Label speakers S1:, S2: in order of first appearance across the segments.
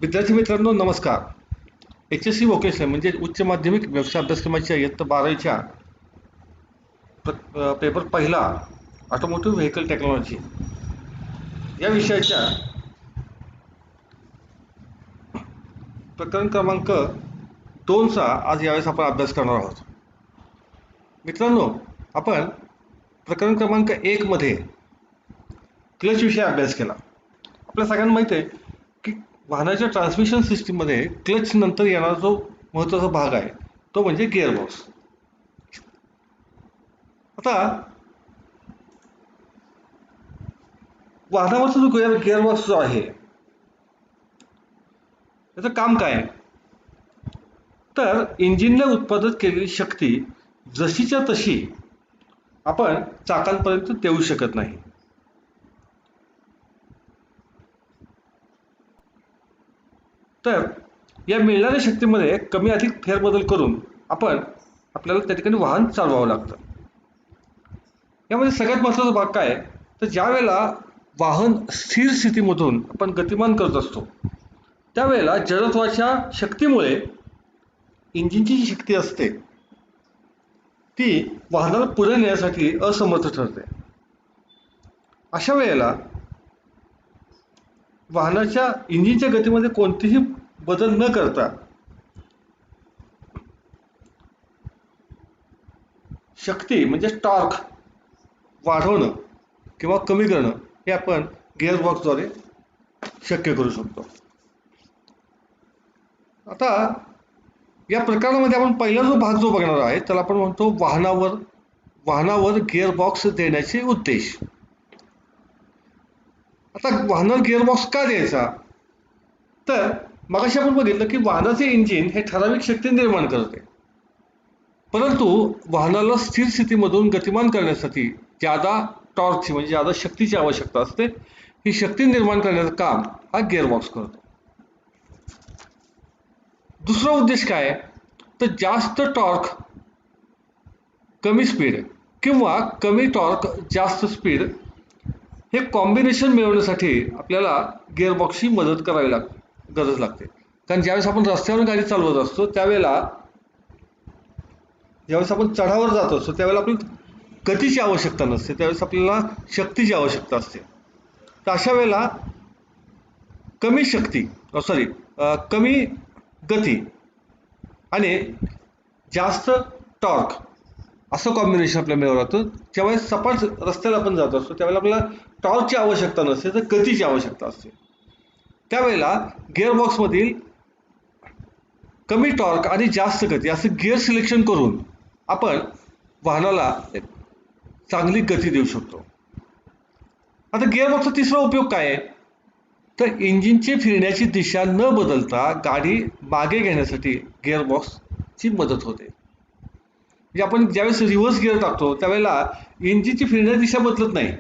S1: विद्यार्थी मित्रांनो नमस्कार. HSC वोकेशनल म्हणजे उच्च माध्यमिक व्यवसाय अभ्यासक्रमाच्या इयत्ता 12च्या पेपर पहिला ऑटोमोटिव्ह व्हेकल टेक्नॉलॉजी या विषयाच्या प्रकरण क्रमांक 2चा आज यावेळेस आपण अभ्यास करणार आहोत. मित्रांनो, आपण प्रकरण क्रमांक 1 मध्ये क्लच विषय अभ्यास केला. आपल्या सगळ्यांना माहिती आहे की वाहनाच्या ट्रान्समिशन सिस्टीम मध्ये क्लच नंतर येणारा जो महत्त्वाचा भाग आहे तो म्हणजे गिअरबॉक्स. आता वाहनावरचा जो गिअरबॉक्स जो आहे त्याचं काम काय आहे, तर इंजिनला उत्पादित केलेली शक्ती जशीच्या तशी आपण चाकांपर्यंत देऊ शकत नाही. तर या मिळणाऱ्या शक्तीमध्ये कमी अधिक फेरबदल करून आपल्याला त्या ठिकाणी वाहन चालवावं लागतं. यामध्ये सगळ्यात महत्त्वाचा भाग काय, तर ज्या वेळेला वाहन स्थिर स्थितीमधून आपण गतिमान करत असतो त्यावेळेला जडत्वाच्या शक्तीमुळे इंजिनची जी शक्ती असते ती वाहनाला पुढे नेण्यासाठी असमर्थ ठरते. अशा वेळेला वाहनाच्या इंजिनच्या गतीमध्ये कोणतेही बदल न करता शक्ती म्हणजे टॉर्क वाढवणं किंवा कमी करणं हे आपण गिअरबॉक्सद्वारे शक्य करू शकतो. आता या प्रकरणामध्ये आपण पहिला जो भाग जो बघणार आहे त्याला आपण म्हणतो वाहनावर गिअरबॉक्स देण्याचे उद्देश. आता वाहनावर गिअरबॉक्स का द्यायचा, तर मगाशी आपण बघितलं की वाहनाचे इंजिन हे ठराविक शक्ती निर्माण करते, परंतु वाहनाला स्थिर स्थितीमधून गतिमान करण्यासाठी ज्यादा टॉर्कची म्हणजे ज्यादा शक्तीची आवश्यकता असते. ही शक्ती निर्माण करण्याचं काम हा गिअरबॉक्स करतो. दुसरा उद्देश काय, तर जास्त टॉर्क कमी स्पीड किंवा कमी टॉर्क जास्त स्पीड हे कॉम्बिनेशन मिळवण्यासाठी आपल्याला गिअरबॉक्सची मदत करावी गरज लागते. कारण ज्यावेळेस आपण रस्त्यावर गाडी चालवत असतो ज्यावेळेस आपण चढावर जात असतो त्यावेळेला आपल्याला गतीची आवश्यकता नसते, त्यावेळेस आपल्याला शक्तीची आवश्यकता असते. तर अशा वेळेला कमी गती आणि जास्त टॉर्क असं कॉम्बिनेशन आपल्याला मिळावं लागतं. ज्यावेळेस सपाट रस्त्याला आपण जात असतो त्यावेळेला आपल्याला टॉर्कची आवश्यकता नसते तर गतीची आवश्यकता असते. त्यावेळेला गिअरबॉक्समधील कमी टॉर्क आणि जास्त गती असं गिअर सिलेक्शन करून आपण वाहनाला चांगली गती देऊ शकतो. आता गिअरबॉक्सचा तिसरा उपयोग काय आहे, तर इंजिनची फिरण्याची दिशा न बदलता गाडी मागे घेण्यासाठी गिअरबॉक्सची मदत होते. म्हणजे आपण ज्यावेळेस रिव्हर्स गिअर टाकतो त्यावेळेला इंजिनची फिरण्याची दिशा बदलत नाही,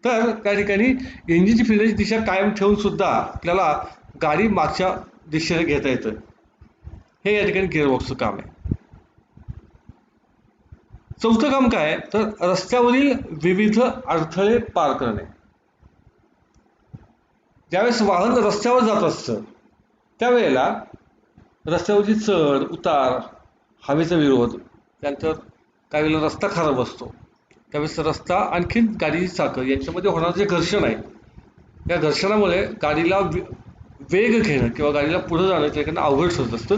S1: तर त्या ठिकाणी इंजिनची फिरण्याची दिशा कायम ठेवून सुद्धा आपल्याला गाडी मागच्या दिशेने घेता येतं. हे या ठिकाणी गिअरबॉक्सचं काम आहे. चौथं काम काय, तर रस्त्यावरील विविध अडथळे पार करणे. ज्यावेळेस वाहन रस्त्यावर जात असतं त्यावेळेला रस्त्यावरची चढ उतार, हवेचा विरोध, त्यानंतर काही वेळेला रस्ता खराब असतो त्यावेळेस रस्ता आणखीन गाडीची चाकं यांच्यामध्ये होणारं जे घर्षण आहे या घर्षणामुळे गाडीला वेग घेणं किंवा गाडीला पुढे जाणं त्याकडनं अवघड ठरत असतं.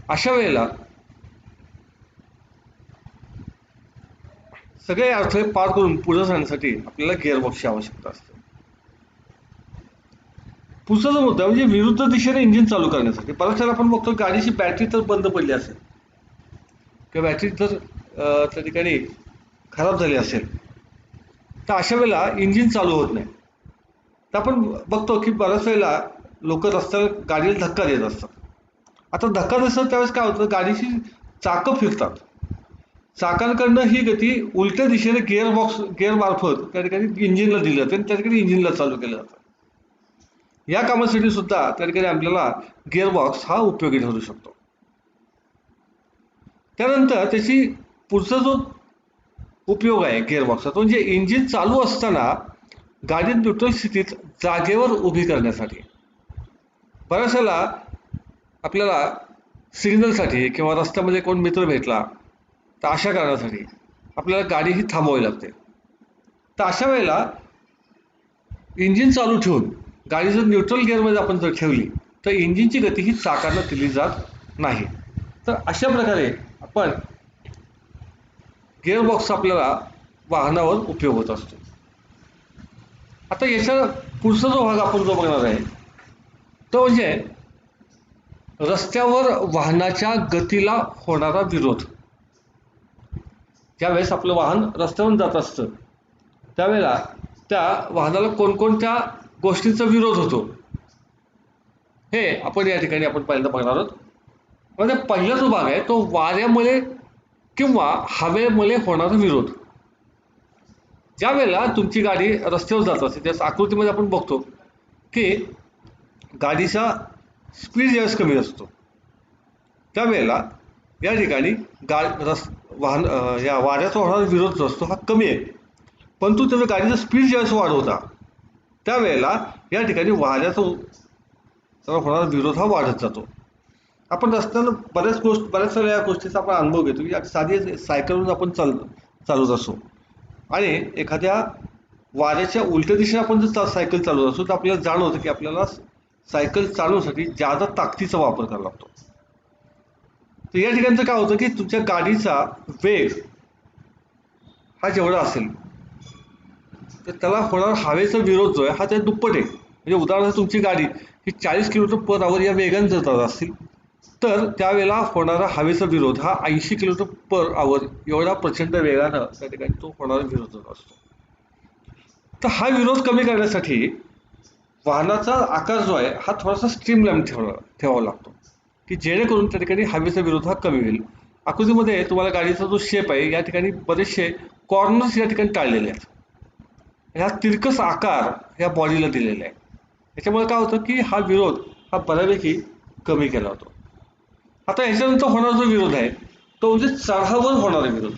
S1: अशा वेळेला सगळे अडथळे पार करून पुढे जाण्यासाठी आपल्याला गिअरबॉक्सची आवश्यकता असते. पुढचा जो मुद्दा म्हणजे विरुद्ध दिशेने इंजिन चालू करण्यासाठी. बऱ्याच वेळेला आपण बघतो गाडीची बॅटरी तर बंद पडली असेल किंवा बॅटरी तर त्या ठिकाणी खराब झाली असेल तर अशा वेळेला इंजिन चालू होत नाही. तर आपण बघतो की बऱ्याच वेळेला लोक रस्त्याला गाडीला धक्का देत असतात. आता धक्का देत असतात त्यावेळेस काय होतं, गाडीची चाकं फिरतात, चाकांकडनं ही गती उलट्या दिशेने गिअर मार्फत त्या ठिकाणी इंजिनला दिली जाते आणि त्या ठिकाणी इंजिनला चालू केलं जातं. या कामासाठी सुद्धा त्या ठिकाणी आपल्याला गिअरबॉक्स हा उपयोगी ठरू शकतो. त्यानंतर त्याची पुढचा जो उपयोग आहे गिअरबॉक्सचा तो म्हणजे इंजिन चालू असताना गाडी न्यूट्रल स्थितीत जागेवर उभी करण्यासाठी. बऱ्याच वेळेला आपल्याला सिग्नलसाठी किंवा रस्त्यामध्ये कोण मित्र भेटला तर अशा कारणासाठी आपल्याला गाडी ही थांबवावी लागते. तर अशा वेळेला इंजिन चालू ठेवून गाडी जर न्यूट्रल गिअरमध्ये आपण जर ठेवली तर इंजिनची गती ही चाकांना दिली जात नाही. तर अशा प्रकारे आपण गिअरबॉक्स आपल्याला वाहनावर उपयोग होत असतो. आता याचा पुढचा जो भाग आपण जो बघणार आहे तो म्हणजे रस्त्यावर वाहनाच्या गतीला होणारा विरोध. ज्यावेळेस आपलं वाहन रस्त्यावरून जात असतं त्यावेळेला त्या वाहनाला कोणकोणत्या गोष्टींचा विरोध होतो हे आपण या ठिकाणी आपण पहिल्यांदा बघणार आहोत. म्हणजे पहिला जो भाग आहे तो वाऱ्यामुळे किंवा हवेमुळे होणारा विरोध. ज्या वेळेला तुमची गाडी रस्त्यावर जात असते त्याच आकृतीमध्ये आपण बघतो की गाडीचा स्पीड ज्यावेळेस कमी असतो त्यावेळेला या ठिकाणी वाहन या वाऱ्याचा होणारा विरोध जो असतो हा कमी आहे. परंतु त्याच्या गाडीचा स्पीड ज्यावेळेस वाढवता त्यावेळेला या ठिकाणी वाऱ्याचा होणारा विरोध हा वाढत जातो. आपण रस्त्यानं बऱ्याच वेळा या गोष्टीचा आपण अनुभव घेतो की साधी सायकलवरून आपण चालवत असो आणि एखाद्या वाऱ्याच्या उलट्या दिशेने आपण जर सायकल चालवत असो तर आपल्याला जाणवतं की आपल्याला सायकल चालवण्यासाठी जादा ताकदीचा वापर करावा लागतो. तर या ठिकाणचं काय होतं की तुमच्या गाडीचा वेग हा जेवढा असेल तर त्याला होणारा हवेचा विरोध जो आहे हा त्या दुप्पट आहे. म्हणजे उदाहरणार्थ तुमची गाडी ही 40 km/h या वेगाने जर जात असेल तर त्यावेळेला होणारा हवेचा विरोध हा 80 km/h एवढा प्रचंड वेगानं त्या ठिकाणी तो होणारा विरोध होत असतो. तर हा विरोध कमी करण्यासाठी वाहनाचा आकार जो आहे हा थोडासा स्ट्रीमलाईन ठेवावा लागतो की जेणेकरून त्या ठिकाणी हवेचा विरोध हा कमी होईल. आकृतीमध्ये तुम्हाला गाडीचा जो शेप आहे या ठिकाणी बरेचसे कॉर्नर्स या ठिकाणी टाळलेले आहेत. ह्या तिरकस आकार या बॉडीला दिलेला आहे. त्याच्यामुळे काय होतं की हा विरोध हा बऱ्यापैकी कमी केला होतो. आता ह्याच्यानंतर होणारा जो विरोध आहे तो म्हणजे चढावर होणारा विरोध.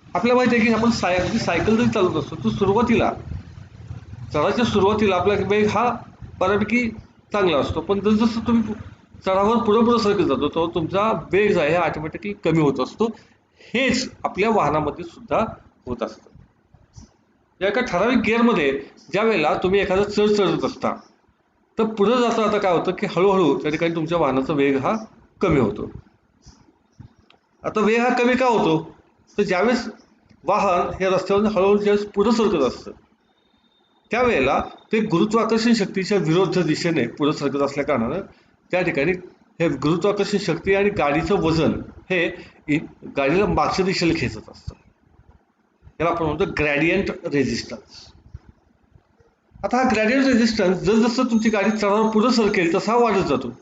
S1: आपल्याला माहिती आहे की आपण सायकल जरी चालवत असतो तर चढाच्या सुरुवातीला आपला वेग हा बऱ्यापैकी चांगला असतो. पण जसं तुम्ही चढावर पुढे सरकत जातो तो तुमचा वेग जो आहे ऑटोमॅटिकली कमी होत असतो. हेच आपल्या वाहनामध्ये सुद्धा होत असतं. या एका ठराविक गिअरमध्ये ज्या वेळेला तुम्ही एखादा चढत असता तर पुढे जाता काय होतं की हळूहळू त्या ठिकाणी तुमच्या वाहनाचा वेग हा कमी होतो. आता वेग हा कमी का होतो तर ज्यावेळेस वाहन हे रस्त्यावर हळूहळू ज्यावेळेस पुढे सरकत असतं त्यावेळेला ते गुरुत्वाकर्षण शक्तीच्या विरुद्ध दिशेने पुढे सरकत असल्या कारणानं त्या ठिकाणी हे गुरुत्वाकर्षण शक्ती आणि गाडीचं वजन हे गाडीला मागच्या दिशेला खेचत असतं. याला आपण म्हणतो ग्रॅडियंट रेझिस्टन्स. आता हा ग्रॅडियंट रेझिस्टन्स जसं तुमची गाडी चढावर पुढे सरकेल तसा वाढत जातो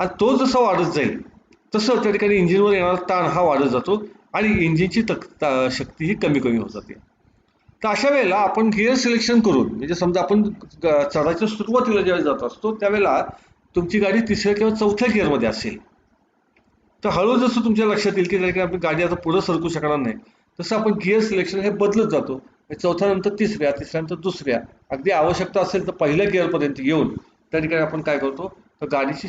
S1: आणि तो जसा वाढत जाईल तसं त्या ठिकाणी इंजिनवर येणारा ताण हा वाढत जातो आणि इंजिनची शक्ती ही कमी होत जाते. तर अशा वेळेला आपण गिअर सिलेक्शन करून म्हणजे समजा आपण चढायच्या सुरुवातीला ज्यावेळेस जात असतो त्यावेळेला तुमची गाडी तिसऱ्या किंवा चौथ्या गिअरमध्ये असेल तर हळू जसं तुमच्या लक्षात येईल की आपली गाडी आता पुढे सरकू शकणार नाही तसं आपण गिअर सिलेक्शन हे बदलत जातो. चौथ्यानंतर तिसऱ्यानंतर दुसऱ्या अगदी आवश्यकता असेल तर पहिल्या गिअरपर्यंत येऊन त्या ठिकाणी आपण काय करतो तर गाडीची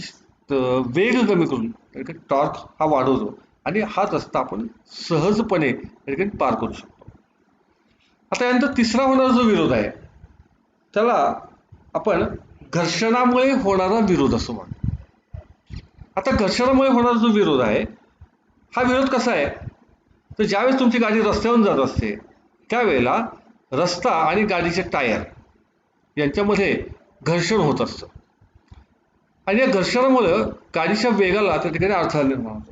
S1: वेग कमी करून त्या ठिकाणी टॉर्क हा वाढवतो आणि हा रस्ता आपण सहजपणे त्या ठिकाणी पार करू शकतो. आता यानंतर तिसरा होणारा जो विरोध आहे त्याला आपण घर्षणामुळे होणारा विरोध असं म्हणतो. आता घर्षणामुळे होणारा जो विरोध आहे हा विरोध कसा आहे तर ज्यावेळेस तुमची गाडी रस्त्यावरून जात असते त्यावेळेला रस्ता आणि गाडीचे टायर यांच्यामध्ये घर्षण होत असतं आणि या घर्षणामुळं गाडीच्या वेगाला त्या ठिकाणी अडथळा निर्माण होतो.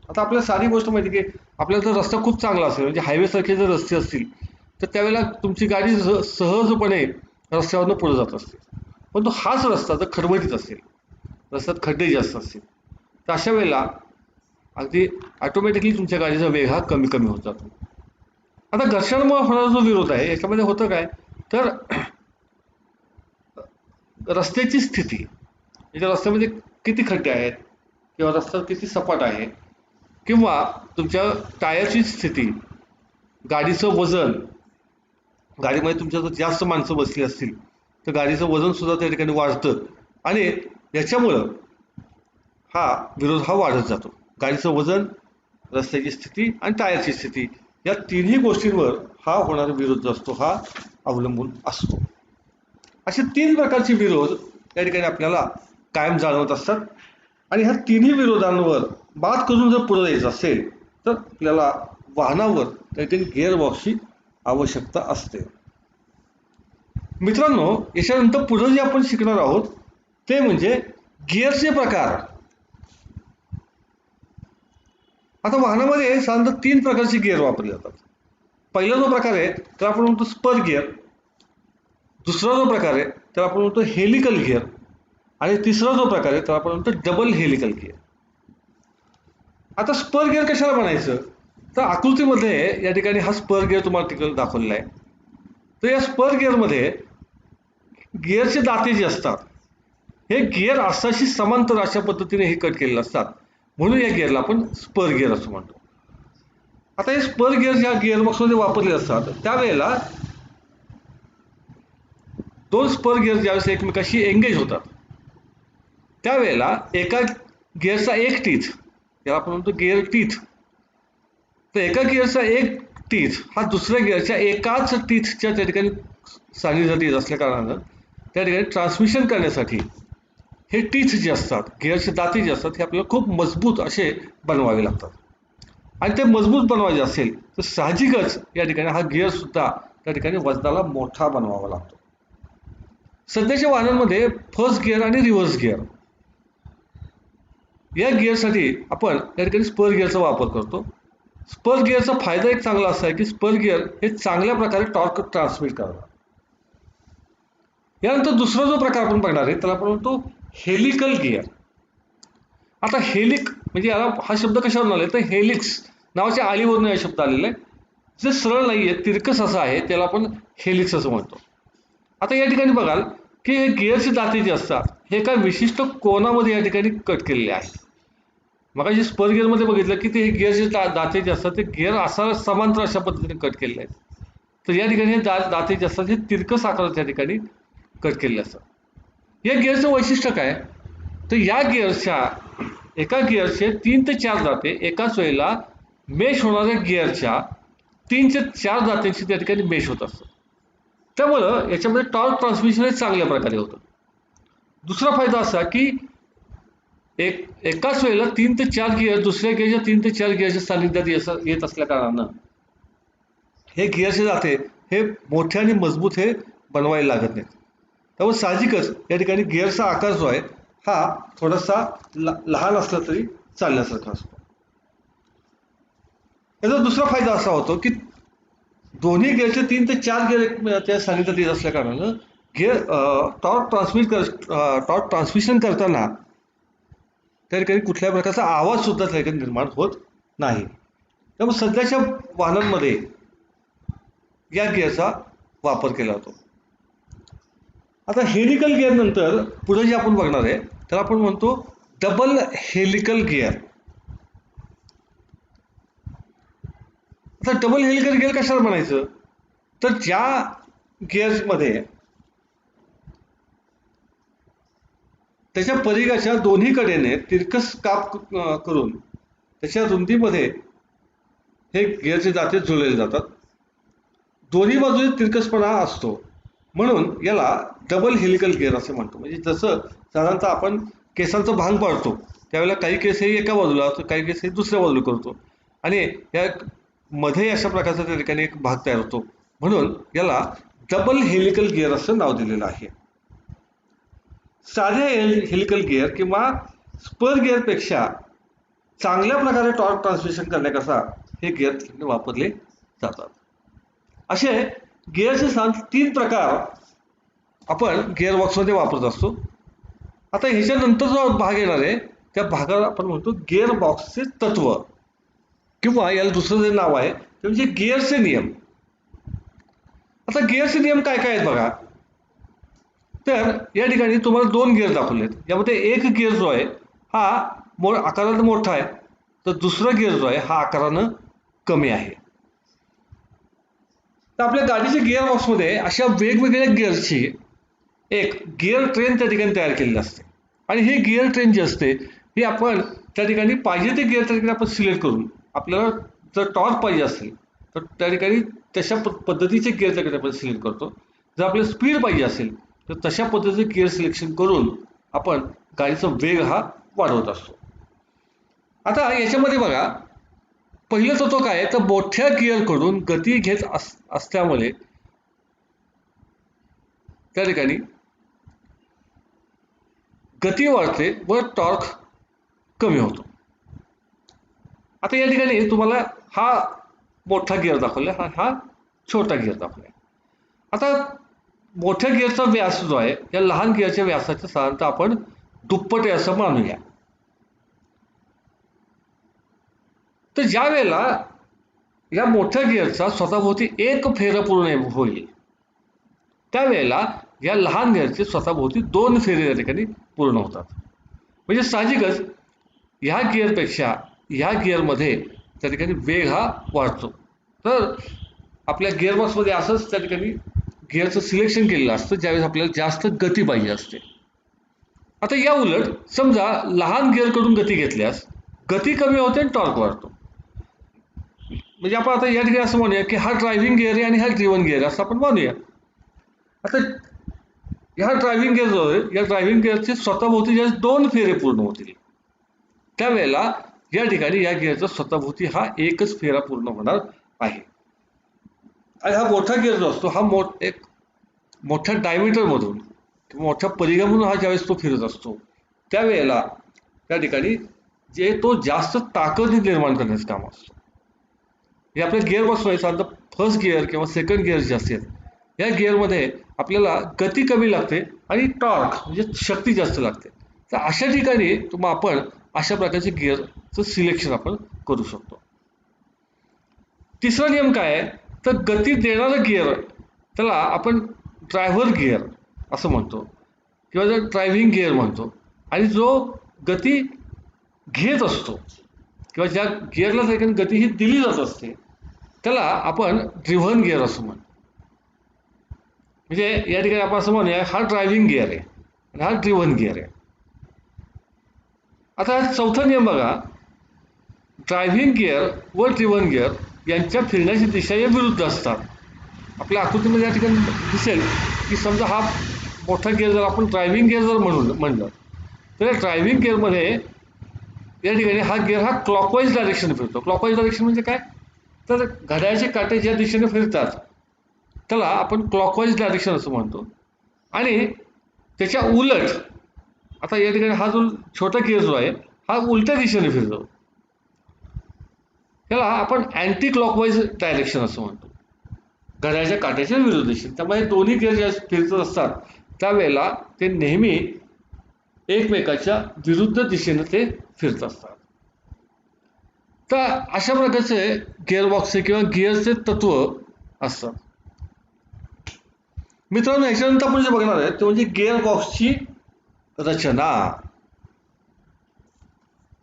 S1: आता आपल्याला साधी गोष्ट माहिती की आपल्याला जर रस्ता खूप चांगला असेल म्हणजे हायवे सारखे जर रस्ते असतील तर त्यावेळेला तुमची गाडी सहजपणे रस्त्यावरनं पुढे जात असते. पण तो हाच रस्ता जर खडबडीत असेल रस्त्यात खड्डे जास्त असतील तर अशा वेळेला अगदी ऑटोमॅटिकली तुमच्या गाडीचा वेग हा कमी होत जातो. आता घर्षणामुळे होणारा जो विरोध आहे याच्यामध्ये होतं काय तर रस्त्याची स्थिती म्हणजे रस्त्यामध्ये किती खड्डे आहेत किंवा रस्ता किती सपाट आहे किंवा तुमच्या टायरची स्थिती गाडीचं वजन गाडीमध्ये तुमच्या जर जास्त माणसं बसली असतील तर गाडीचं वजन सुद्धा त्या ठिकाणी वाढतं आणि याच्यामुळं हा विरोध हा वाढत जातो. गाडीचं वजन, रस्त्याची स्थिती आणि टायरची स्थिती या तिन्ही गोष्टींवर हा होणारा विरोध जो असतो हा अवलंबून असतो. असे 3 प्रकारचे विरोध या ठिकाणी आपल्याला कायम जाणवत असतात आणि ह्या तिन्ही विरोधांवर मात करून जर पुढे यायचं असेल तर आपल्याला वाहनावर त्या ठिकाणी गिअरबॉक्सची आवश्यकता असते. मित्रांनो, याच्यानंतर पुढे जे आपण शिकणार आहोत ते म्हणजे गिअरचे प्रकार. आता वाहनामध्ये साधारणतः 3 प्रकारचे गिअर वापरले जातात. पहिला जो प्रकार आहे तर आपण म्हणतो स्पर गिअर, दुसरा जो प्रकार आहे तर आपण म्हणतो हेलिकल गिअर आणि तिसरा जो प्रकार आहे तर आपण म्हणतो डबल हेलिकल गिअर. आता स्पर गिअर कशाला म्हणायचं तर आकृतीमध्ये या ठिकाणी हा स्पर गिअर तुम्हाला तिकडे दाखवलेला आहे. तर या स्पर गिअरमध्ये गिअरचे दाते जे असतात हे गिअर असाशी समांतर अशा पद्धतीने हे कट केलेले असतात, म्हणून या गिअरला आपण स्पर गिअर असं म्हणतो. आता हे स्पर गिअर ज्या गिअरबॉक्समध्ये वापरले असतात त्यावेळेला 2 स्पर गिअर ज्यावेळेस एकमेकाशी एंगेज होतात त्यावेळेला एका गिअरचा एक टीथ, त्याला आपण म्हणतो गिअर टीथ, तर एका गिअरचा एक टीथ हा दुसऱ्या गिअरच्या एकाच टीथच्या त्या ठिकाणी सान्निध्यात येत असल्या कारणानं त्या ठिकाणी ट्रान्समिशन करण्यासाठी हे टीथ जे असतात, गिअरचे दाते जे असतात हे आपल्याला खूप मजबूत असे बनवावे लागतात. आणि ते मजबूत बनवायचे असेल तर साहजिकच या ठिकाणी हा गिअर सुद्धा त्या ठिकाणी वजनाला मोठा बनवावा लागतो. सध्याच्या वाहनांमध्ये फर्स्ट गिअर आणि रिव्हर्स गिअर या गिअरसाठी आपण या ठिकाणी स्पर गिअरचा वापर करतो. स्पर गिअरचा फायदा एक चांगला असा आहे की स्पर गिअर हे चांगल्या प्रकारे टॉर्क ट्रान्समिट करतात. यानंतर दुसरा जो प्रकार आपण बघणार आहे त्याला आपण म्हणतो हेलिकल गिअर. आता हेलिक म्हणजे याला हा शब्द कशावरून आला तर हेलिक्स नावाच्या आळीवरून हा शब्द आलेला आहे. जे सरळ नाही आहे, तिरकस असं आहे, त्याला आपण हेलिक्स असं म्हणतो. आता या ठिकाणी बघाल की हे गिअरचे दाते जे असतात हे एका विशिष्ट कोनामध्ये या ठिकाणी कट केलेले आहेत. मग जे स्पर गिअरमध्ये बघितलं की ते गिअरचे दाते जे असतात ते गिअर असा समांतर अशा पद्धतीने कट केलेले आहेत. तर या ठिकाणी हे दाते जे असतात हे तिरकस आकाराच्या ठिकाणी कट केलेले असतात. या गिअरचं वैशिष्ट्य काय तर या गिअरच्या एका गिअरचे 3 ते 4 दाते एकाच वेळेला मेश होणाऱ्या गिअरच्या 3 ते 4 दात्यांशी त्या ठिकाणी मेश होत असतात. त्यामुळं याच्यामध्ये टॉर्क ट्रान्समिशन हे चांगल्या प्रकारे होतं. दुसरा फायदा असा की एकाच वेळेला 3 ते 4 गिअर दुसऱ्या गिअरच्या 3 ते 4 गिअरच्या सान्निध्यात येत असल्या कारणानं हे गिअरचे दाते हे मोठे आणि मजबूत हे बनवायला लागत नाहीत. त्यामुळे साहजिकच या ठिकाणी गिअरचा आकार जो आहे हा थोडासा लहान असला तरी चालण्यासारखा असतो. याचा दुसरा फायदा असा होतो की दोन्ही गिअरचे 3 ते 4 गिअर त्या सान्निध्यात येत असल्या कारणानं गिअर टॉर्क ट्रान्समिशन करताना त्या ठिकाणी कुठल्याही प्रकारचा आवाज सुद्धा त्या ठिकाणी निर्माण होत नाही. त्यामुळे सध्याच्या वाहनांमध्ये या गिअरचा वापर केला जातो. आता हेलिकल गिअर नंतर पुढे जे आपण बघणार आहे त्याला आपण म्हणतो डबल हेलिकल गिअर. आता डबल हेलिकल गिअर कशाला म्हणायचं तर ज्या गिअर्समध्ये त्याच्या परिघाच्या दोन्ही कडेने तिरकस काप करून त्याच्या रुंदीमध्ये हे गिअरचे दाते जुळलेले जातात. दोन्ही बाजूने तिरकसपणा असतो म्हणून याला डबल हेलिकल गिअर असे म्हणतो. म्हणजे जसं साधारणतः आपण केसांचं भांग पाडतो त्यावेळेला काही केस हे एका बाजूला तर काही केस हे दुसऱ्या बाजूला करतो आणि या मध्ये अशा प्रकारचा त्या ठिकाणी एक भाग तयार होतो, म्हणून याला डबल हेलिकल गिअर असं नाव दिलेलं आहे. साध्या हेलिकल गिअर किंवा स्पर गिअरपेक्षा चांगल्या प्रकारे टॉर्क ट्रान्समिशन करण्याकरता हे गिअर वापरले जातात. असे गिअरचे 3 प्रकार आपण गिअरबॉक्समध्ये वापरत असतो. आता ह्याच्यानंतर जो भाग येणार आहे त्या भागाला आपण म्हणतो गिअरबॉक्सचे तत्व किंवा याला दुसरं जे नाव आहे ते म्हणजे गिअरचे नियम. आता गिअरचे नियम काय काय आहेत बघा. तर या ठिकाणी तुम्हाला 2 गिअर दाखवलेत. यामध्ये एक गिअर जो आहे हा आकारानं मोठा आहे तर दुसरा गिअर जो आहे हा आकारानं कमी आहे. तर आपल्या गाडीच्या गिअरबॉक्समध्ये अशा वेगवेगळ्या गिअरची एक गिअर ट्रेन त्या ठिकाणी तयार केलेली असते. आणि हे गिअर ट्रेन जे असते हे आपण त्या ठिकाणी पाहिजे ते गिअर त्या ठिकाणी आपण सिलेक्ट करून आपल्याला जर टॉर्क पाहिजे असेल तर त्या ठिकाणी तशा पद्धतीचे गिअर त्या ठिकाणी आपण सिलेक्ट करतो. जर आपल्याला स्पीड पाहिजे असेल तर तशा पद्धतीचे गिअर सिलेक्शन करून आपण गाडीचा वेग हा वाढवत असतो. आता याच्यामध्ये बघा, पहिलं तत्व काय आहे तर मोठ्या गिअरकडून गती घेत असल्यामुळे त्या ठिकाणी गती वाढते व टॉर्क कमी होतो. आता या ठिकाणी तुम्हाला हा मोठा गिअर दाखवला, हा छोटा गिअर दाखवला. आता मोठ्या गिअरचा व्यास जो आहे या लहान गिअरच्या व्यासाच्या साधारणतः आपण दुप्पट आहे असं मानूया. तर ज्या वेळेला या मोठ्या गिअरचा स्वतःभोवती एक फेरं पूर्ण होईल त्यावेळेला या लहान गिअरचे स्वतःभोवती 2 फेरे या ठिकाणी पूर्ण होतात. म्हणजे साहजिकच ह्या गिअरपेक्षा ह्या गिअरमध्ये त्या ठिकाणी वेग हा वाढतो. तर आपल्या गिअरबॉक्समध्ये असंच त्या ठिकाणी गिअरचं सिलेक्शन केलेलं असतं ज्यावेळेस आपल्याला जास्त गती पाहिजे असते. आता या उलट समजा लहान गिअरकडून गती घेतल्यास गती कमी होते आणि टॉर्क वाढतो. म्हणजे आपण आता या ठिकाणी असं म्हणूया की हा ड्रायव्हिंग गिअर आहे आणि हा ड्रिव्हन गिअर आहे असं आपण म्हणूया. आता ह्या ड्रायव्हिंग गिअर जो आहे या ड्रायव्हिंग गिअरचे स्वतःभोवती ज्यावेळेस 2 फेरे पूर्ण होतील त्यावेळेला या ठिकाणी या गिअरचा स्वतःभोवती हा एकच फेरा पूर्ण होणार आहे. आणि हा मोठा गिअर जो असतो हा एक मोठ्या डायमीटर मधून किंवा मोठ्या परिघामधून हा ज्यावेळेस तो फिरत असतो त्यावेळेला त्या ठिकाणी जे तो जास्त ताकद निर्माण करण्याचं काम असतो. हे आपल्या गिअर बॉक्समध्ये साधारण फर्स्ट गिअर किंवा सेकंड गिअर जे असतात या गिअरमध्ये आपल्याला गती कमी लागते आणि टॉर्क म्हणजे शक्ती जास्त लागते. तर अशा ठिकाणी आपण अशा प्रकारचे गिअरचं सिलेक्शन आपण करू शकतो. तिसरा नियम काय आहे तर गती देणारा गिअर त्याला आपण ड्रायव्हर गिअर असं म्हणतो किंवा जर ड्रायव्हिंग गिअर म्हणतो. आणि जो गती घेत असतो किंवा ज्या गिअरला गती ही दिली जात असते त्याला आपण ड्रिव्हन गिअर असं म्हणतो. म्हणजे या ठिकाणी आपण असं म्हणूया हा ड्रायव्हिंग गिअर आहे आणि हा ड्रिव्हन गिअर आहे. आता चौथा नियम बघा, ड्रायव्हिंग गिअर व ड्रिव्हन गिअर यांच्या फिरण्याची दिशा या विरुद्ध असतात. आपल्या आकृतीमध्ये या ठिकाणी दिसेल की समजा हा मोठा गिअर जर आपण ड्रायव्हिंग गिअर जर म्हणलं तर ड्रायव्हिंग गिअरमध्ये या ठिकाणी हा गिअर हा क्लॉकवाईज डायरेक्शन फिरतो. क्लॉकवाईज डायरेक्शन म्हणजे काय तर घड्याळाचे काटे ज्या दिशेने फिरतात त्याला आपण क्लॉकवाईज डायरेक्शन असं म्हणतो. आणि त्याच्या उलट आता या ठिकाणी हा जो छोटा गिअर जो आहे हा उलट्या दिशेने फिरतो त्याला आपण अँटी क्लॉकवाईज डायरेक्शन असं म्हणतो, घड्याळाच्या काट्याच्या विरुद्ध दिशेने. त्यामुळे दोन्ही गिअर ज्या फिरत असतात त्यावेळेला ते नेहमी एकमेकाच्या विरुद्ध दिशेने ते फिरत असतात. तर अशा प्रकारचे गिअरबॉक्सचे किंवा गिअरचे तत्व असतात. मित्रांनो ह्याच्यानंतर आपण जे बघणार आहे ते म्हणजे गिअरबॉक्सची रचना.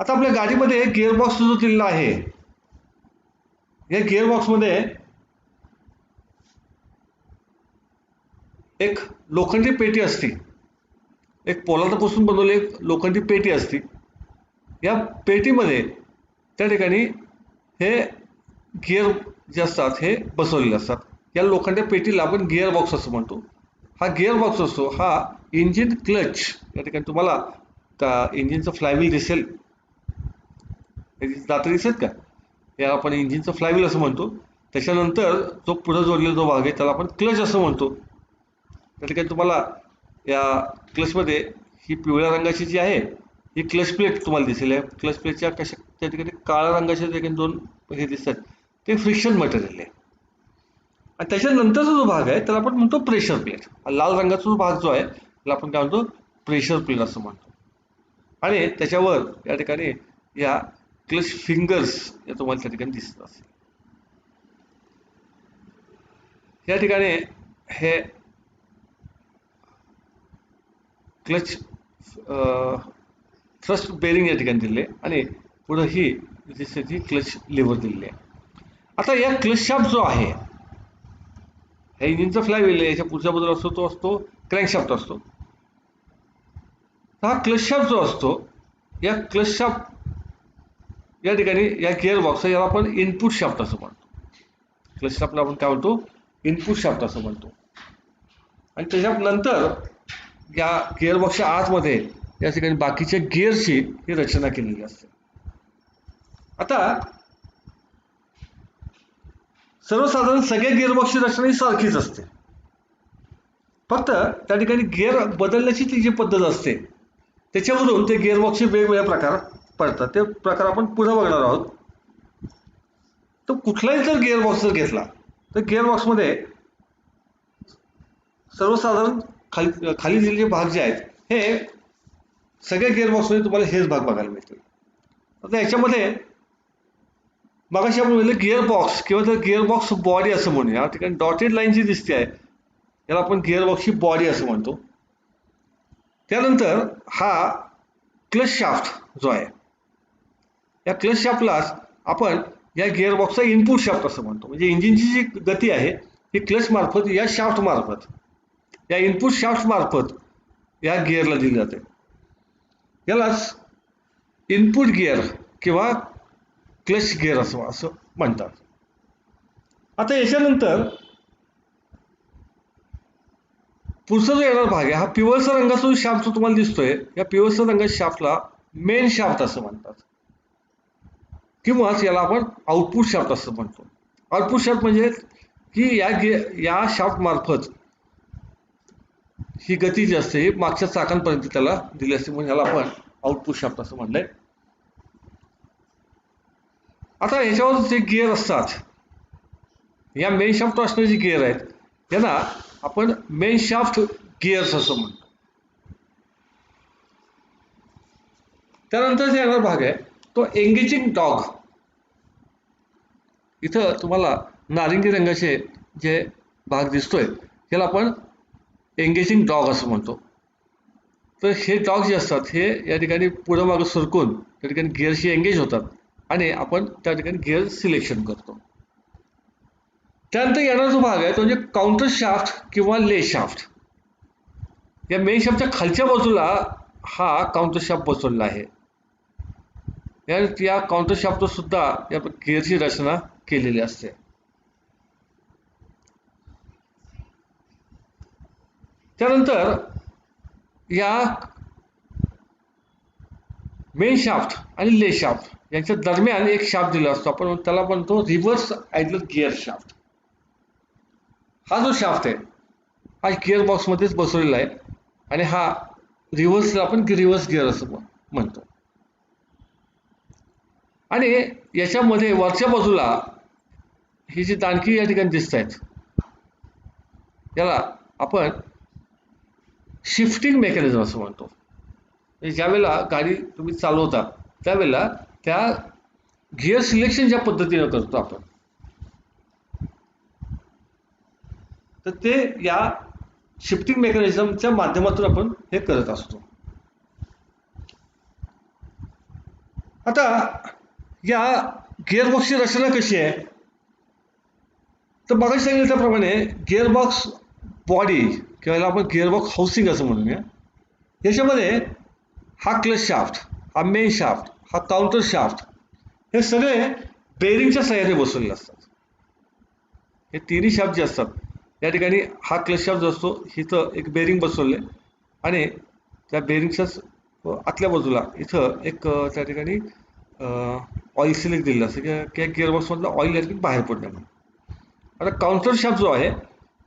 S1: आता आपल्या गाडीमध्ये गिअरबॉक्स जो दिलेला आहे या गिअरबॉक्समध्ये एक लोखंडी पेटी असते, एक पोलादापासून बनवलेली एक लोखंडी पेटी असते. या पेटीमध्ये त्या ठिकाणी हे गिअर जे असतात हे बसवलेले असतात. या लोखंडी पेटीला आपण गिअरबॉक्स असं म्हणतो. हा गिअरबॉक्स असतो हा इंजिन क्लच या ठिकाणी तुम्हाला का इंजिनचं फ्लायव्हील दिसेल, दात दिसत का, या आपण इंजिनचं फ्लायव्हील असं म्हणतो. त्याच्यानंतर जो पुढे जोडलेला जो भाग आहे त्याला आपण क्लच असं म्हणतो. त्या ठिकाणी तुम्हाला या क्लचमध्ये ही पिवळ्या रंगाची जी आहे ही क्लच प्लेट तुम्हाला दिसेल. क्लच प्लेटच्या त्या ठिकाणी काळ्या रंगाच्या ठिकाणी 2 हे दिसतात ते फ्रिक्शन मटेरियल आहे. आणि त्याच्यानंतरचा जो भाग आहे त्याला आपण म्हणतो प्रेशर प्लेट. लाल रंगाचा जो भाग जो आहे त्याला आपण काय म्हणतो प्रेशर प्लेट असं म्हणतो. आणि त्याच्यावर या ठिकाणी या क्लच फिंगर्स या तुम्हाला त्या ठिकाणी दिसत असेल. या ठिकाणी हे क्लच थ्रस्ट बेरिंग या ठिकाणी दिले आणि पुढे ही दिसते क्लच लिव्हर दिलेली आहे. आता या क्लच शाफ्ट जो आहे ह्या इंजिनचा फ्लायव्हील आहे, याच्या पुढच्या बाजूला असतो तो क्रँकशाफ्ट असतो. हा क्लच शाफ्ट जो असतो, या क्लच शाफ्ट या ठिकाणी या गिअर बॉक्स याला आपण इनपुट शाफ्ट असं म्हणतो. क्लच शाफ्टला आपण काय म्हणतो, इनपुट शाफ्ट असं म्हणतो. आणि त्याच्यानंतर या गिअर बॉक्सच्या आतमध्ये या ठिकाणी बाकीच्या गिअरची ही रचना केलेली असते. आता सर्वसाधारण सगळ्या गिअर बॉक्सची रचना ही सारखीच असते, फक्त त्या ठिकाणी गिअर बदलण्याची ती जी पद्धत असते त्याच्यावरून ते गिअर बॉक्सचे वेगवेगळे प्रकार पडतात. ते प्रकार आपण पुढे बघणार आहोत. तर कुठलाही जर गिअर बॉक्स जर घेतला तर गिअर बॉक्समध्ये सर्वसाधारण खाली दिलेले भाग जे आहेत हे सगळ्या गिअर बॉक्समध्ये तुम्हाला हेच भाग बघायला मिळतील. आता याच्यामध्ये मगाशी आपण म्हणलं गिअर बॉक्स किंवा तर गिअर बॉक्स बॉडी असं म्हणूया. या ठिकाणी डॉटेड लाईन जी दिसते आहे याला आपण गिअर बॉक्सची बॉडी असं म्हणतो. त्यानंतर हा क्लच शाफ्ट जो आहे, या क्लच शाफ्टलाच आपण या गिअर बॉक्सचा इनपुट शाफ्ट असं म्हणतो. म्हणजे इंजिनची जी गती आहे ही क्लच मार्फत या शाफ्ट मार्फत या इनपुट शाफ्ट मार्फत या गिअरला दिली जाते. यालाच इनपुट गिअर किंवा क्लच गिअर असं म्हणतात. आता याच्यानंतर पुढचा जो येणारा भाग आहे हा पिवळसर रंगाचा जो शाफ्ट जो तुम्हाला दिसतोय, या पिवळसर रंगाच्या शाफ्टला मेन शाफ्ट असं म्हणतात किंवा याला आपण आउटपुट शाफ्ट असं म्हणतो. आउटपुट शाफ्ट म्हणजे की या शाफ्ट मार्फत ही गती जी असते मागच्या चाकांपर्यंत त्याला दिली असते, म्हणून याला आपण आउटपुट शाफ्ट असं म्हणलंय. आता ह्याच्यावर जे गिअर असतात, या मेन शाफ्ट असणारे जे गिअर आहेत त्यांना आपण मेन शाफ्ट गिअर्स असं म्हणतो. त्यानंतर जे येणारा भाग आहे तो एंगेजिंग डॉग. इथं तुम्हाला नारिंगी रंगाचे जे भाग दिसतोय त्याला आपण एंगेजिंग डॉग असं म्हणतो. तर हे डॉग जे असतात हे या ठिकाणी पुढं मागं सरकून त्या ठिकाणी गिअरशी एंगेज होतात आणि आपण त्या ठिकाणी गिअर सिलेक्शन करतो. त्यानंतर येणारा जो भाग आहे तो म्हणजे काउंटर शाफ्ट किंवा ले शाफ्ट. या मेन शाफ्टच्या खालच्या बाजूला हा काउंटर शाफ्ट बसवलेला आहे. या काउंटर शाफ्टवर सुद्धा या गिअरची रचना केलेली असते. त्यानंतर या मेन शाफ्ट आणि ले शाफ्ट यांच्या दरम्यान एक शाफ्ट दिला असतो, आपण त्याला म्हणतो रिव्हर्स आयडल गिअर शाफ्ट. हा जो शाफ्ट आहे हा गिअर बॉक्समध्येच बसवलेला आहे आणि हा रिव्हर्सला आपण रिव्हर्स गिअर असं म्हणतो. आणि याच्यामध्ये वरच्या बाजूला ही जी दाणकी या ठिकाणी दिसत आहेत याला आपण शिफ्टिंग मेकॅनिझम असं म्हणतो. ज्या वेळेला गाडी तुम्ही चालवता त्यावेळेला त्या गिअर सिलेक्शन ज्या पद्धतीने करतो आपण, तर ते या शिफ्टिंग मेकॅनिझमच्या माध्यमातून आपण हे करत असतो. आता या गिअरबॉक्सची रचना कशी आहे तर मगाशी सांगितलं त्याप्रमाणे गिअरबॉक्स बॉडी किंवा याला आपण गिअरबॉक्स हाऊसिंग असं म्हणूया. याच्यामध्ये हा क्लच शाफ्ट, हा मेन शाफ्ट, हा काउंटर शाफ्ट हे सगळे बेरिंगच्या सहाय्याने बसवलेले असतात. हे तिन्ही शाफ्ट जे असतात या ठिकाणी हा क्लच शाफ्ट जो असतो इथं एक बेरिंग बसवले आणि त्या बेरिंगच्याच आतल्या बाजूला इथं एक त्या ठिकाणी ऑइल सिलेक्ट दिलेलं असतं की गिअरबॉक्समधलं ऑइल या ठिकाणी बाहेर पडलं म्हणून. आता काउंटर शाफ्ट जो आहे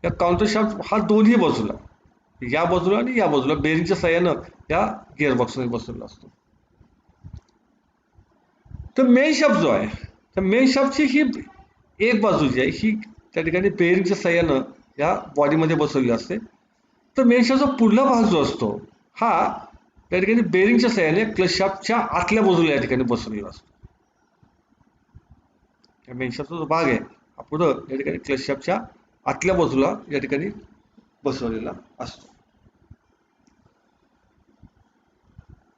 S1: या काउंटर शाफ्ट हा दोन्ही बाजूला, या बाजूला आणि या बाजूला बेरिंगच्या सहाय्यानं या गिअरबॉक्समध्ये बसवलेला असतो. तर मेन शाफ्ट जो आहे तर मेन शाफ्टची ही एक बाजू जी आहे ही त्या ठिकाणी बेरिंगच्या सहाय्यानं या बॉडीमध्ये बसवलेली असते. तर मेन शाफ्टचा पुढला भाग जो असतो हा त्या ठिकाणी बेरिंगच्या सहाय्याने क्लच शाफ्टच्या आतल्या बाजूला या ठिकाणी बसवलेला असतो. या मेन शाफ्टचा जो भाग आहे हा पुढं या ठिकाणी क्लच शाफ्टच्या आतल्या बाजूला या ठिकाणी बसवलेला असतो.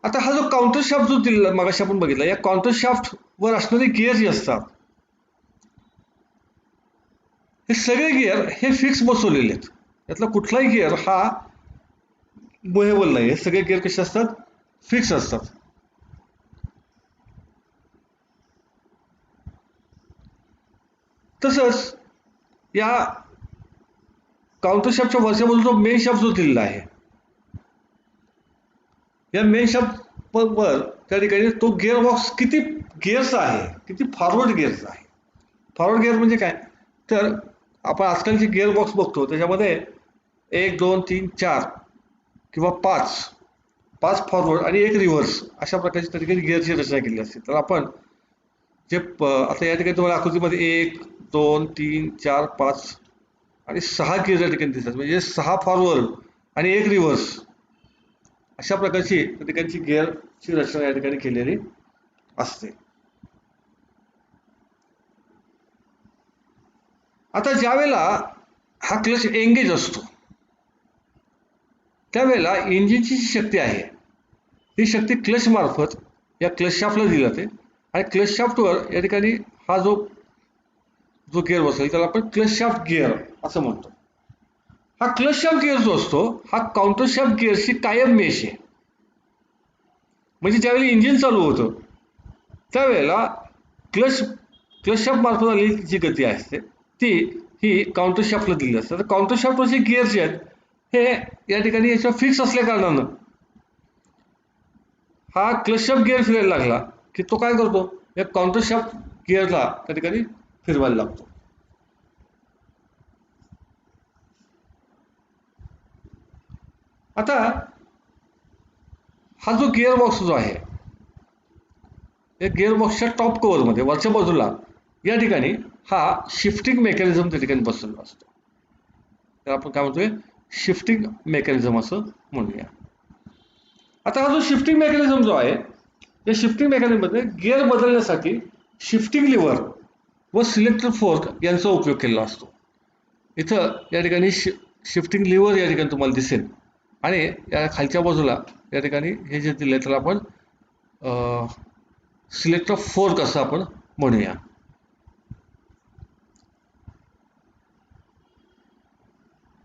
S1: आता हा जो काउंटर शाफ्ट जो दिलेला मगाशी आपण बघितला, या काउंटर शाफ्ट वर असणारे गिअर जे असतात हे सगळे गिअर हे फिक्स बसवलेले आहेत. यातला कुठलाही गिअर हा मुव्हेबल नाही. हे सगळे गिअर कसे असतात फिक्स असतात. तसंच या काउंटर शाफ्टच्या वरच्या बाजूला जो मेन शाफ्ट जो दिलेला आहे, या मेन शाफ्ट वर त्या ठिकाणी तो गिअर बॉक्स किती गिअर्सचा आहे, किती फॉरवर्ड गिअरचा आहे. फॉरवर्ड गिअर म्हणजे काय, तर आपण आजकालचे गिअर बॉक्स बघतो त्याच्यामध्ये 1 2 3 4 किंवा 5 फॉरवर्ड आणि 1 रिव्हर्स अशा प्रकारची त्या ठिकाणी गिअरची रचना केली असते. तर आपण जे आता या ठिकाणी तुम्हाला आकृतीमध्ये 1 2 3 4 5 आणि 6 गिअर या ठिकाणी दिसतात, म्हणजे 6 फॉरवर्ड आणि 1 रिव्हर्स अशा प्रकारची त्या ठिकाणची गिअरची रचना या ठिकाणी केलेली असते. आता ज्या वेळेला हा क्लच एंगेज असतो त्यावेळेला इंजिनची जी शक्ती आहे ही शक्ती क्लच मार्फत या क्लच शाफ्टला दिली जाते आणि क्लच शाफ्टवर या ठिकाणी हा जो गिअर बसेल त्याला आपण क्लच शाफ्ट गिअर असं म्हणतो. हा क्लच शाफ्ट गिअर जो असतो हा काउंटर शाफ्ट गिअरची कायम मेश आहे. म्हणजे ज्यावेळी इंजिन चालू होतं त्यावेळेला क्लच शाफ्ट मार्फत आलेली जी गती असते ती ही काउंटर शाफ्टला दिली असते. तर काउंटर शाफ्टवरचे गिअर जे आहेत हे या ठिकाणी याच्या फिक्स असल्या कारणानं हा क्लच शाफ्ट गिअर फिरायला लागला की तो काय करतो, या काउंटर शाफ्ट गिअरला त्या ठिकाणी फिरवायला लागतो. आता हा जो गिअर बॉक्स जो आहे या गिअर बॉक्सच्या टॉप कव्हरमध्ये वरच्या बाजूला या ठिकाणी हा शिफ्टिंग मेकॅनिझम त्या ठिकाणी बसलेला असतो. तर आपण काय म्हणतोय, शिफ्टिंग मेकॅनिझम असं म्हणूया. आता हा जो शिफ्टिंग मेकॅनिझम जो आहे या शिफ्टिंग मेकॅनिझममध्ये गिअर बदलण्यासाठी शिफ्टिंग लिव्हर व सिलेक्टर फोर्क यांचा उपयोग केलेला असतो. इथं या ठिकाणी शिफ्टिंग लिव्हर या ठिकाणी तुम्हाला दिसेल आणि या खालच्या बाजूला या ठिकाणी हे जे दिले त्याला आपण सिलेक्टर फोर्क असं आपण म्हणूया.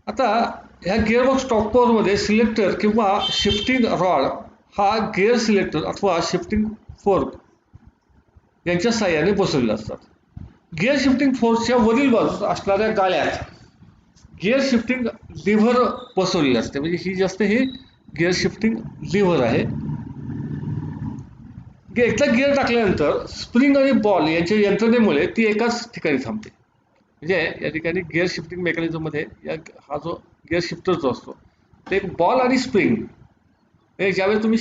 S1: आता ह्या गिअरबॉक्स टॉप कव्हरमध्ये सिलेक्टर किंवा शिफ्टिंग रॉड हा गिअर सिलेक्टर अथवा शिफ्टिंग फोर्क यांच्या साह्याने बसवलेले असतात. गिअर शिफ्टिंग फोर्कच्या वरील बाजूस असणाऱ्या गाळ्यात गिअर शिफ्टिंग लिव्हर बसवलेले असते. म्हणजे ही जास्त हे गिअर शिफ्टिंग लिव्हर आहे. एकदा गिअर टाकल्यानंतर स्प्रिंग आणि बॉल यांच्या यंत्रणेमुळे ती एकाच ठिकाणी थांबते. म्हणजे या ठिकाणी गिअर शिफ्टिंग मेकॅनिझममध्ये हा जो गिअर शिफ्टर जो असतो ते एक बॉल आणि स्प्रिंग, ज्यावेळेस तुम्ही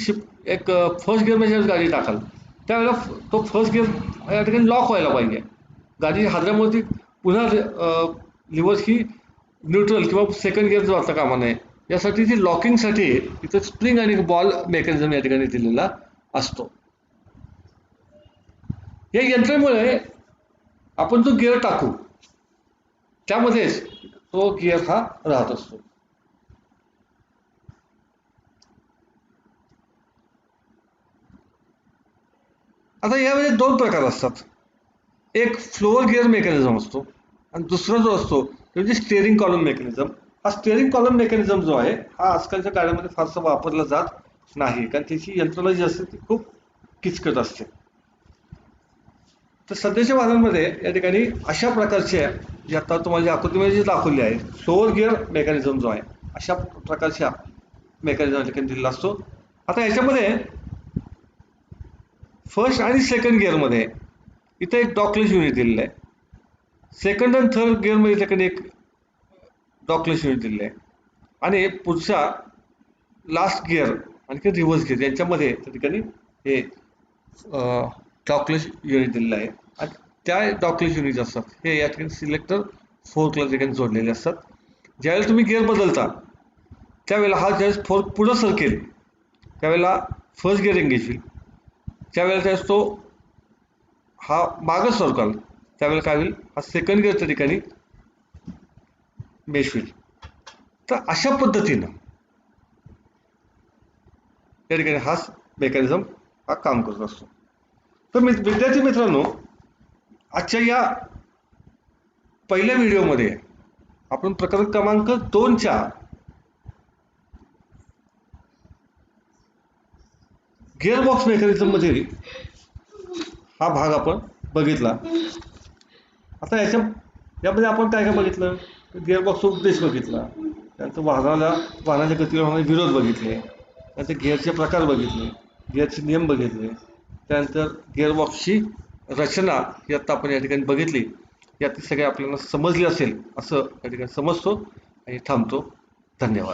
S1: एक फर्स्ट गिअरमध्ये गाडी टाकाल त्यावेळेला तो फर्स्ट गिअर या ठिकाणी लॉक व्हायला पाहिजे. गाडी हादऱ्यामुळे ती पुन्हा लिव्हर ही न्यूट्रल किंवा सेकंड गिअर जाता कामा नये यासाठी ती लॉकिंगसाठी इथं स्प्रिंग आणि बॉल मेकॅनिझम या ठिकाणी दिलेला असतो. या यंत्रणेमुळे आपण जो गिअर टाकू त्यामध्येच तो गिअर हा राहत असतो. आता यामध्ये 2 प्रकार असतात. एक फ्लोअर गिअर मेकॅनिझम असतो आणि दुसरा जो असतो म्हणजे स्टिअरिंग कॉलम मेकॅनिझम. हा स्टिअरिंग कॉलम मेकॅनिझम जो आहे हा आजकालच्या काळामध्ये फारसा वापरला जात नाही, कारण त्याची यंत्रणा जी असते ती खूप किचकट असते. तर सध्याच्या वाहनांमध्ये या ठिकाणी अशा प्रकारचे जे आता तुम्हाला आकृतीमध्ये जे दाखवले आहे फ्लोअर गिअर मेकॅनिझम जो आहे अशा प्रकारच्या मेकॅनिझम या ठिकाणी दिलेला असतो. आता याच्यामध्ये फर्स्ट आणि सेकंड गिअरमध्ये इथं एक डॉकलेस युनिट दिलेलं आहे. सेकंड आणि थर्ड गिअरमध्ये त्याकडे एक डॉकलेस युनिट दिलेलं आहे आणि पुढचा लास्ट गिअर आणि रिव्हर्स गिअर यांच्यामध्ये त्या ठिकाणी हे डॉकलेस युनिट दिलेलं आहे. आणि त्या डॉकलेस युनिट असतात हे या ठिकाणी सिलेक्टर फोर्कला ठिकाणी जोडलेले असतात. ज्यावेळेला तुम्ही गिअर बदलता त्यावेळेला हा ज्यावेळेस फोर्क पुढं सरकेल त्यावेळेला फर्स्ट गिअर एंगेज होईल. त्यावेळेला त्यावेळेस तो हा मागं सरकाल त्यावेळेला काय होईल, हा सेकंड गिअरच्या ठिकाणी मेश होईल. तर अशा पद्धतीनं त्या ठिकाणी हा मेकॅनिझम हा काम करत असतो. तर विद्यार्थी मित्रांनो, आजच्या या पहिल्या व्हिडिओमध्ये आपण प्रकरण क्रमांक 2च्या गिअरबॉक्स मेकॅनिझममध्ये हा भाग आपण बघितला. आता यामध्ये आपण काय काय बघितलं? गिअरबॉक्सचा उद्देश बघितला, त्यानंतर वाहनाच्या गतीला होणारे विरोध बघितले, त्यानंतर गिअरचे प्रकार बघितले, गिअरचे नियम बघितले, त्यानंतर गिअरबॉक्सची रचना ही आता आपण या ठिकाणी बघितली. यात सगळे आपल्याला समजले असेल असं या ठिकाणी समजतो आणि थांबतो. धन्यवाद.